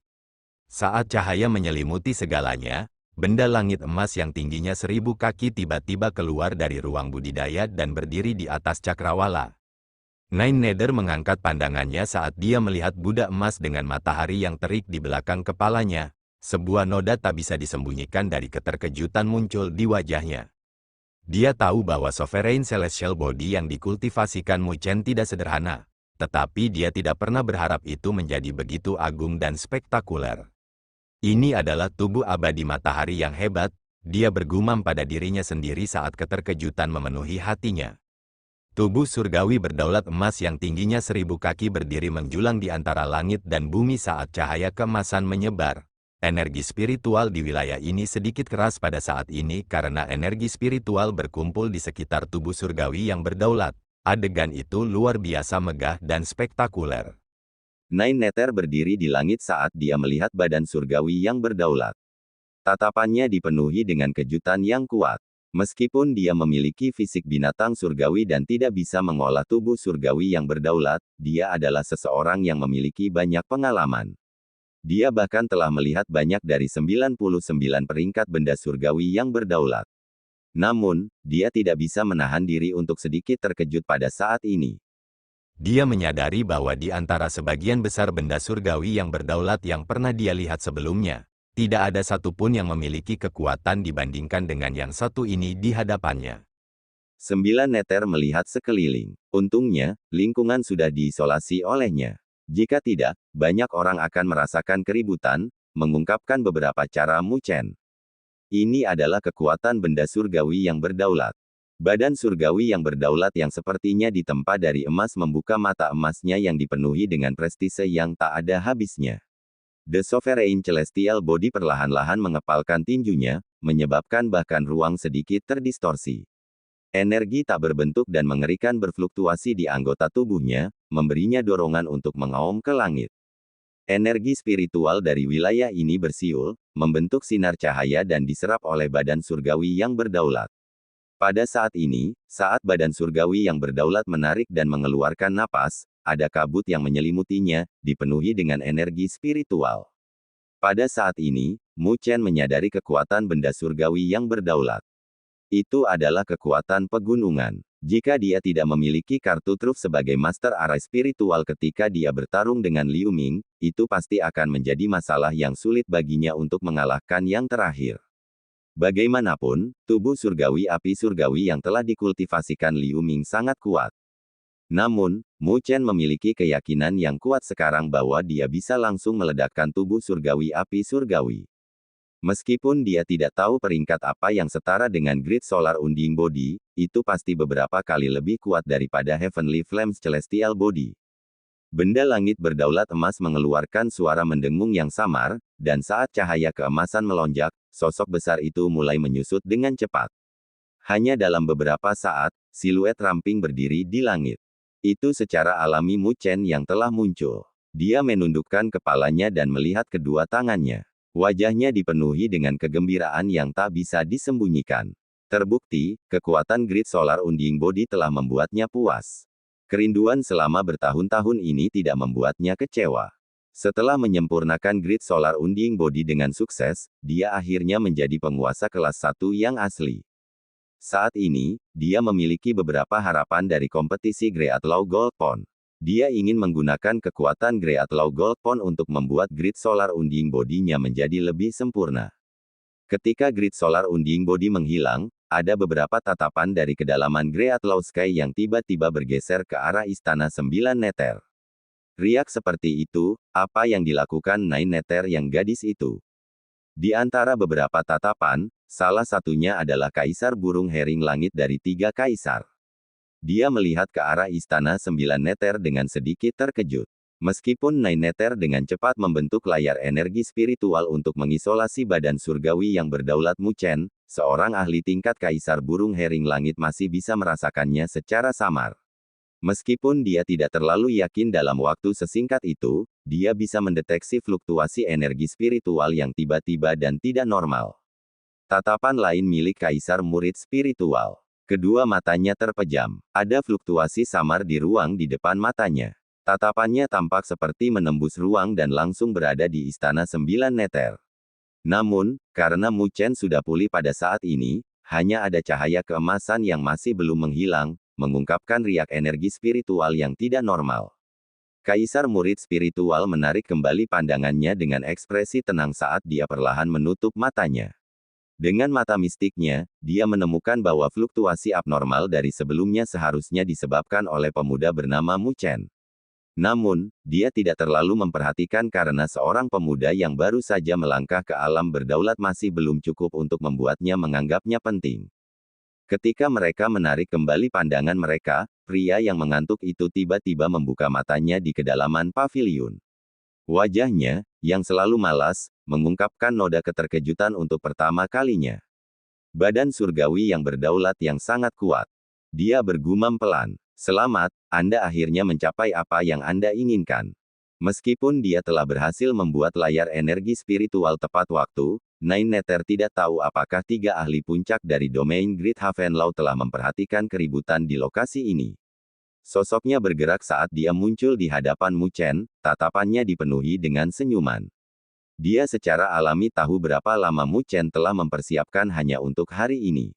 Saat cahaya menyelimuti segalanya, benda langit emas yang tingginya 1000 kaki tiba-tiba keluar dari ruang budidaya dan berdiri di atas cakrawala. Nine Nether mengangkat pandangannya saat dia melihat Buddha emas dengan matahari yang terik di belakang kepalanya. Sebuah noda tak bisa disembunyikan dari keterkejutan muncul di wajahnya. Dia tahu bahwa Sovereign Celestial Body yang dikultivasikan Mu Chen tidak sederhana, tetapi dia tidak pernah berharap itu menjadi begitu agung dan spektakuler. Ini adalah tubuh abadi matahari yang hebat, dia bergumam pada dirinya sendiri saat keterkejutan memenuhi hatinya. Tubuh surgawi berdaulat emas yang tingginya 1000 kaki berdiri menjulang di antara langit dan bumi saat cahaya keemasan menyebar. Energi spiritual di wilayah ini sedikit keras pada saat ini karena energi spiritual berkumpul di sekitar tubuh surgawi yang berdaulat. Adegan itu luar biasa megah dan spektakuler. Nine Nether berdiri di langit saat dia melihat badan surgawi yang berdaulat. Tatapannya dipenuhi dengan kejutan yang kuat. Meskipun dia memiliki fisik binatang surgawi dan tidak bisa mengolah tubuh surgawi yang berdaulat, dia adalah seseorang yang memiliki banyak pengalaman. Dia bahkan telah melihat banyak dari 99 peringkat benda surgawi yang berdaulat. Namun, dia tidak bisa menahan diri untuk sedikit terkejut pada saat ini. Dia menyadari bahwa di antara sebagian besar benda surgawi yang berdaulat yang pernah dia lihat sebelumnya, tidak ada satupun yang memiliki kekuatan dibandingkan dengan yang satu ini di hadapannya. 9 Nether melihat sekeliling. Untungnya, lingkungan sudah diisolasi olehnya. Jika tidak, banyak orang akan merasakan keributan, mengungkapkan beberapa cara Mu Chen. Ini adalah kekuatan benda surgawi yang berdaulat. Badan surgawi yang berdaulat yang sepertinya ditempa dari emas membuka mata emasnya yang dipenuhi dengan prestise yang tak ada habisnya. The Sovereign Celestial Body perlahan-lahan mengepalkan tinjunya, menyebabkan bahkan ruang sedikit terdistorsi. Energi tak berbentuk dan mengerikan berfluktuasi di anggota tubuhnya, memberinya dorongan untuk mengaum ke langit. Energi spiritual dari wilayah ini bersiul, membentuk sinar cahaya dan diserap oleh badan surgawi yang berdaulat. Pada saat ini, saat badan surgawi yang berdaulat menarik dan mengeluarkan napas, ada kabut yang menyelimutinya, dipenuhi dengan energi spiritual. Pada saat ini, Mu Chen menyadari kekuatan benda surgawi yang berdaulat. Itu adalah kekuatan pegunungan. Jika dia tidak memiliki kartu truf sebagai master arah spiritual ketika dia bertarung dengan Liu Ming, itu pasti akan menjadi masalah yang sulit baginya untuk mengalahkan yang terakhir. Bagaimanapun, tubuh surgawi api surgawi yang telah dikultivasikan Liu Ming sangat kuat. Namun, Mu Chen memiliki keyakinan yang kuat sekarang bahwa dia bisa langsung meledakkan tubuh surgawi api surgawi. Meskipun dia tidak tahu peringkat apa yang setara dengan Great Solar Unding Body, itu pasti beberapa kali lebih kuat daripada Heavenly Flames Celestial Body. Benda langit berdaulat emas mengeluarkan suara mendengung yang samar, dan saat cahaya keemasan melonjak, sosok besar itu mulai menyusut dengan cepat. Hanya dalam beberapa saat, siluet ramping berdiri di langit. Itu secara alami Mu Chen yang telah muncul. Dia menundukkan kepalanya dan melihat kedua tangannya. Wajahnya dipenuhi dengan kegembiraan yang tak bisa disembunyikan. Terbukti, kekuatan Great Solar Unding Body telah membuatnya puas. Kerinduan selama bertahun-tahun ini tidak membuatnya kecewa. Setelah menyempurnakan Great Solar Unding Body dengan sukses, dia akhirnya menjadi penguasa kelas 1 yang asli. Saat ini, dia memiliki beberapa harapan dari kompetisi Great Law Gold Pond. Dia ingin menggunakan kekuatan Great Law Gold Pond untuk membuat Great Solar Unding Body-nya menjadi lebih sempurna. Ketika Great Solar Unding Body menghilang, ada beberapa tatapan dari kedalaman Great Law Sky yang tiba-tiba bergeser ke arah Istana 9 Neter. Riak seperti itu, apa yang dilakukan Nine Neter yang gadis itu? Di antara beberapa tatapan, salah satunya adalah Kaisar Burung Hering Langit dari 3 Kaisar. Dia melihat ke arah Istana 9 Neter dengan sedikit terkejut. Meskipun Nine Neter dengan cepat membentuk layar energi spiritual untuk mengisolasi badan surgawi yang berdaulat Mu Chen, seorang ahli tingkat Kaisar Burung Hering Langit masih bisa merasakannya secara samar. Meskipun dia tidak terlalu yakin dalam waktu sesingkat itu, dia bisa mendeteksi fluktuasi energi spiritual yang tiba-tiba dan tidak normal. Tatapan lain milik Kaisar Murid Spiritual. Kedua matanya terpejam. Ada fluktuasi samar di ruang di depan matanya. Tatapannya tampak seperti menembus ruang dan langsung berada di Istana 9 Neter. Namun, karena Mu Chen sudah pulih pada saat ini, hanya ada cahaya keemasan yang masih belum menghilang, mengungkapkan riak energi spiritual yang tidak normal. Kaisar Murid Spiritual menarik kembali pandangannya dengan ekspresi tenang saat dia perlahan menutup matanya. Dengan mata mistiknya, dia menemukan bahwa fluktuasi abnormal dari sebelumnya seharusnya disebabkan oleh pemuda bernama Mu Chen. Namun, dia tidak terlalu memperhatikan karena seorang pemuda yang baru saja melangkah ke alam berdaulat masih belum cukup untuk membuatnya menganggapnya penting. Ketika mereka menarik kembali pandangan mereka, pria yang mengantuk itu tiba-tiba membuka matanya di kedalaman paviliun. Wajahnya, yang selalu malas, mengungkapkan noda keterkejutan untuk pertama kalinya. Badan surgawi yang berdaulat yang sangat kuat. Dia bergumam pelan. Selamat, Anda akhirnya mencapai apa yang Anda inginkan. Meskipun dia telah berhasil membuat layar energi spiritual tepat waktu, Nine Neter tidak tahu apakah 3 ahli puncak dari domain Great Haven Law telah memperhatikan keributan di lokasi ini. Sosoknya bergerak saat dia muncul di hadapan Mu Chen, tatapannya dipenuhi dengan senyuman. Dia secara alami tahu berapa lama Mu Chen telah mempersiapkan hanya untuk hari ini.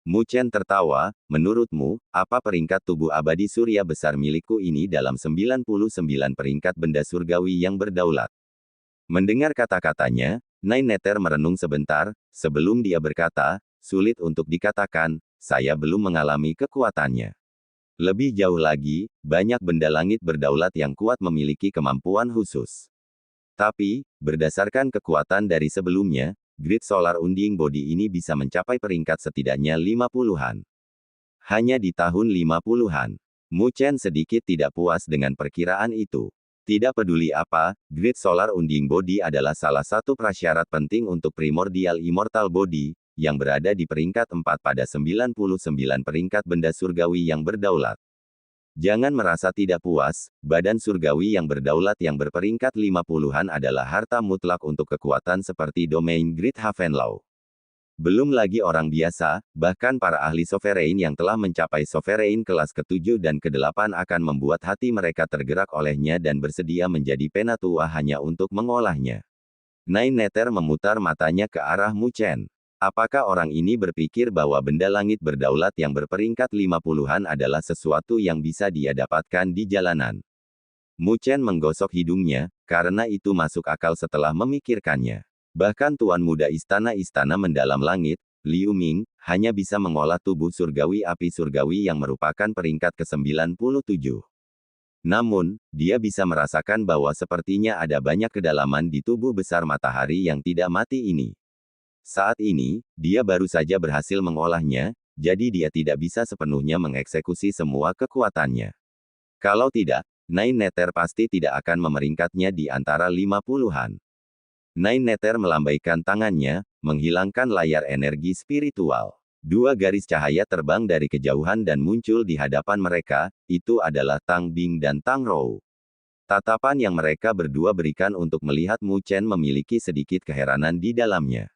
Mu Chen tertawa, menurutmu, apa peringkat tubuh abadi surya besar milikku ini dalam 99 peringkat benda surgawi yang berdaulat? Mendengar kata-katanya, Nine Neter merenung sebentar, sebelum dia berkata, sulit untuk dikatakan, saya belum mengalami kekuatannya. Lebih jauh lagi, banyak benda langit berdaulat yang kuat memiliki kemampuan khusus. Tapi, berdasarkan kekuatan dari sebelumnya, Great Solar Unding Body ini bisa mencapai peringkat setidaknya 50-an. Hanya di tahun 50-an. Mu Chen sedikit tidak puas dengan perkiraan itu. Tidak peduli apa, Great Solar Unding Body adalah salah satu prasyarat penting untuk Primordial Immortal Body, yang berada di peringkat 4 pada 99 peringkat benda surgawi yang berdaulat. Jangan merasa tidak puas, badan surgawi yang berdaulat yang berperingkat 50-an adalah harta mutlak untuk kekuatan seperti domain Great Havenlaw. Belum lagi orang biasa, bahkan para ahli sovereign yang telah mencapai sovereign kelas ke-7 dan ke-8 akan membuat hati mereka tergerak olehnya dan bersedia menjadi penatua hanya untuk mengolahnya. Nine Nether memutar matanya ke arah Mu Chen. Apakah orang ini berpikir bahwa benda langit berdaulat yang berperingkat 50-an adalah sesuatu yang bisa dia dapatkan di jalanan? Mu Chen menggosok hidungnya, karena itu masuk akal setelah memikirkannya. Bahkan Tuan Muda Istana-Istana Mendalam Langit, Liu Ming, hanya bisa mengolah tubuh surgawi api surgawi yang merupakan peringkat ke-97. Namun, dia bisa merasakan bahwa sepertinya ada banyak kedalaman di tubuh besar matahari yang tidak mati ini. Saat ini, dia baru saja berhasil mengolahnya, jadi dia tidak bisa sepenuhnya mengeksekusi semua kekuatannya. Kalau tidak, Nine Nether pasti tidak akan memeringkatnya di antara 50-an. Nine Nether melambaikan tangannya, menghilangkan layar energi spiritual. Dua garis cahaya terbang dari kejauhan dan muncul di hadapan mereka, itu adalah Tang Bing dan Tang Rou. Tatapan yang mereka berdua berikan untuk melihat Mu Chen memiliki sedikit keheranan di dalamnya.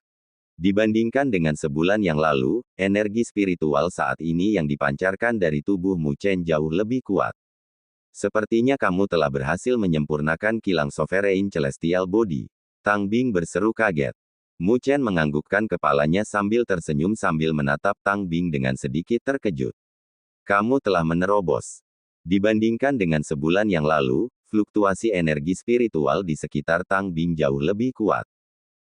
Dibandingkan dengan sebulan yang lalu, energi spiritual saat ini yang dipancarkan dari tubuh Mu Chen jauh lebih kuat. Sepertinya kamu telah berhasil menyempurnakan kilang Sovereign Celestial Body. Tang Bing berseru kaget. Mu Chen menganggukkan kepalanya sambil tersenyum sambil menatap Tang Bing dengan sedikit terkejut. Kamu telah menerobos. Dibandingkan dengan sebulan yang lalu, fluktuasi energi spiritual di sekitar Tang Bing jauh lebih kuat.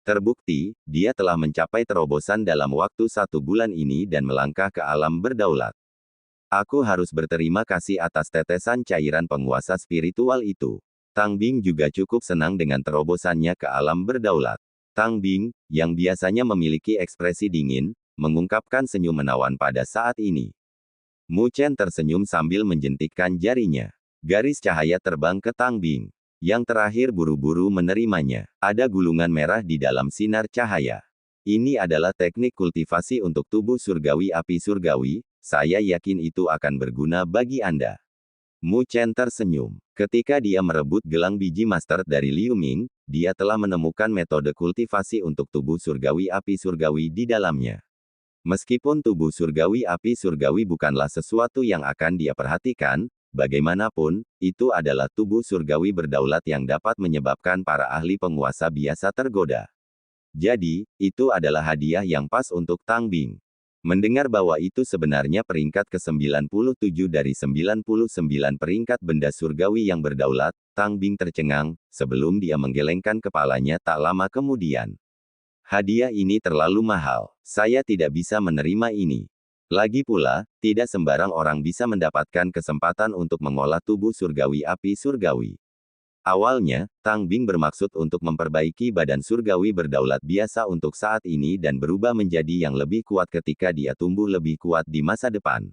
Terbukti, dia telah mencapai terobosan dalam waktu 1 bulan ini dan melangkah ke alam berdaulat. Aku harus berterima kasih atas tetesan cairan penguasa spiritual itu. Tang Bing juga cukup senang dengan terobosannya ke alam berdaulat. Tang Bing, yang biasanya memiliki ekspresi dingin, mengungkapkan senyum menawan pada saat ini. Mu Chen tersenyum sambil menjentikkan jarinya. Garis cahaya terbang ke Tang Bing. Yang terakhir buru-buru menerimanya. Ada gulungan merah di dalam sinar cahaya. Ini adalah teknik kultivasi untuk tubuh surgawi api surgawi, saya yakin itu akan berguna bagi Anda. Mu Chen tersenyum. Ketika dia merebut gelang biji master dari Liu Ming, dia telah menemukan metode kultivasi untuk tubuh surgawi api surgawi di dalamnya. Meskipun tubuh surgawi api surgawi bukanlah sesuatu yang akan dia perhatikan, bagaimanapun, itu adalah tubuh surgawi berdaulat yang dapat menyebabkan para ahli penguasa biasa tergoda. Jadi, itu adalah hadiah yang pas untuk Tang Bing. Mendengar bahwa itu sebenarnya peringkat ke-97 dari 99 peringkat benda surgawi yang berdaulat, Tang Bing tercengang, sebelum dia menggelengkan kepalanya tak lama kemudian. Hadiah ini terlalu mahal. Saya tidak bisa menerima ini. Lagi pula, tidak sembarang orang bisa mendapatkan kesempatan untuk mengolah tubuh surgawi api surgawi. Awalnya, Tang Bing bermaksud untuk memperbaiki badan surgawi berdaulat biasa untuk saat ini dan berubah menjadi yang lebih kuat ketika dia tumbuh lebih kuat di masa depan.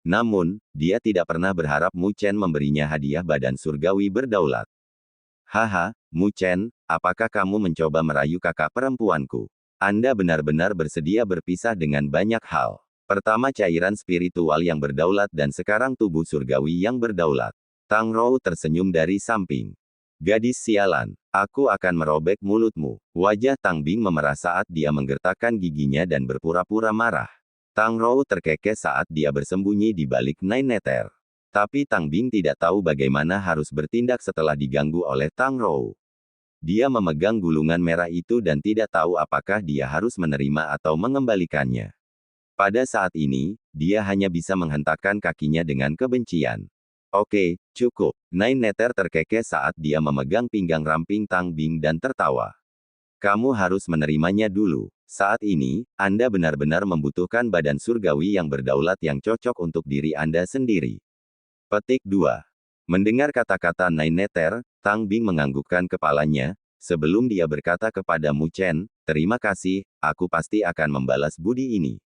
Namun, dia tidak pernah berharap Mu Chen memberinya hadiah badan surgawi berdaulat. Haha, Mu Chen, apakah kamu mencoba merayu kakak perempuanku? Anda benar-benar bersedia berpisah dengan banyak hal. Pertama cairan spiritual yang berdaulat dan sekarang tubuh surgawi yang berdaulat. Tang Rou tersenyum dari samping. Gadis sialan, aku akan merobek mulutmu. Wajah Tang Bing memerah saat dia menggertakkan giginya dan berpura-pura marah. Tang Rou terkekeh saat dia bersembunyi di balik Nine Nether. Tapi Tang Bing tidak tahu bagaimana harus bertindak setelah diganggu oleh Tang Rou. Dia memegang gulungan merah itu dan tidak tahu apakah dia harus menerima atau mengembalikannya. Pada saat ini, dia hanya bisa menghentakkan kakinya dengan kebencian. Oke, cukup. Nine Nether terkekeh saat dia memegang pinggang ramping Tang Bing dan tertawa. Kamu harus menerimanya dulu. Saat ini, Anda benar-benar membutuhkan badan surgawi yang berdaulat yang cocok untuk diri Anda sendiri. Petik 2. Mendengar kata-kata Nine Nether, Tang Bing menganggukkan kepalanya, sebelum dia berkata kepada Mu Chen, terima kasih, aku pasti akan membalas budi ini.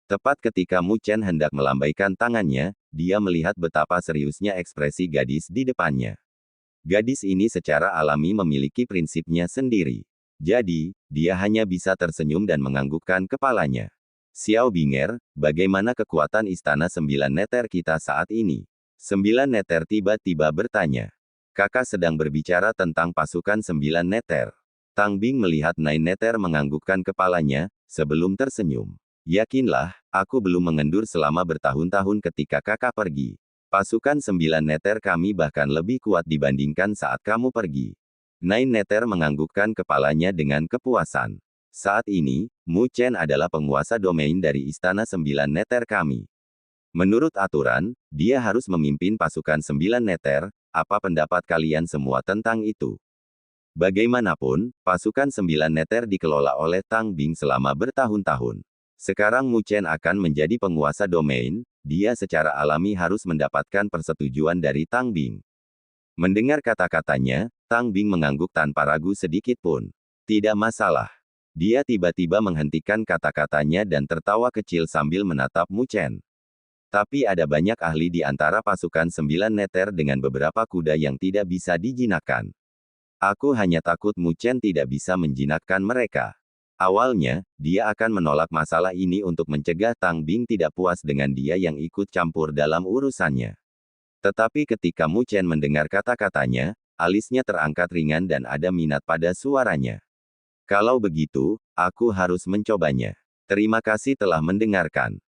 Tepat ketika Mu Chen hendak melambaikan tangannya, dia melihat betapa seriusnya ekspresi gadis di depannya. Gadis ini secara alami memiliki prinsipnya sendiri. Jadi, dia hanya bisa tersenyum dan menganggukkan kepalanya. Xiao Binger, bagaimana kekuatan Istana 9 Nether kita saat ini? 9 Neter tiba-tiba bertanya. Kakak sedang berbicara tentang pasukan 9 Neter. Tang Bing melihat Nine Neter menganggukkan kepalanya, sebelum tersenyum. Yakinlah, aku belum mengendur selama bertahun-tahun ketika kakak pergi. Pasukan 9 Neter kami bahkan lebih kuat dibandingkan saat kamu pergi. Nine Neter menganggukkan kepalanya dengan kepuasan. Saat ini, Mu Chen adalah penguasa domain dari Istana 9 Neter kami. Menurut aturan, dia harus memimpin pasukan 9 Neter. Apa pendapat kalian semua tentang itu? Bagaimanapun, pasukan 9 Neter dikelola oleh Tang Bing selama bertahun-tahun. Sekarang Mu Chen akan menjadi penguasa domain, dia secara alami harus mendapatkan persetujuan dari Tang Bing. Mendengar kata-katanya, Tang Bing mengangguk tanpa ragu sedikit pun. Tidak masalah. Dia tiba-tiba menghentikan kata-katanya dan tertawa kecil sambil menatap Mu Chen. Tapi ada banyak ahli di antara pasukan 9 Neter dengan beberapa kuda yang tidak bisa dijinakkan. Aku hanya takut Mu Chen tidak bisa menjinakkan mereka. Awalnya, dia akan menolak masalah ini untuk mencegah Tang Bing tidak puas dengan dia yang ikut campur dalam urusannya. Tetapi ketika Mu Chen mendengar kata-katanya, alisnya terangkat ringan dan ada minat pada suaranya. Kalau begitu, aku harus mencobanya. Terima kasih telah mendengarkan.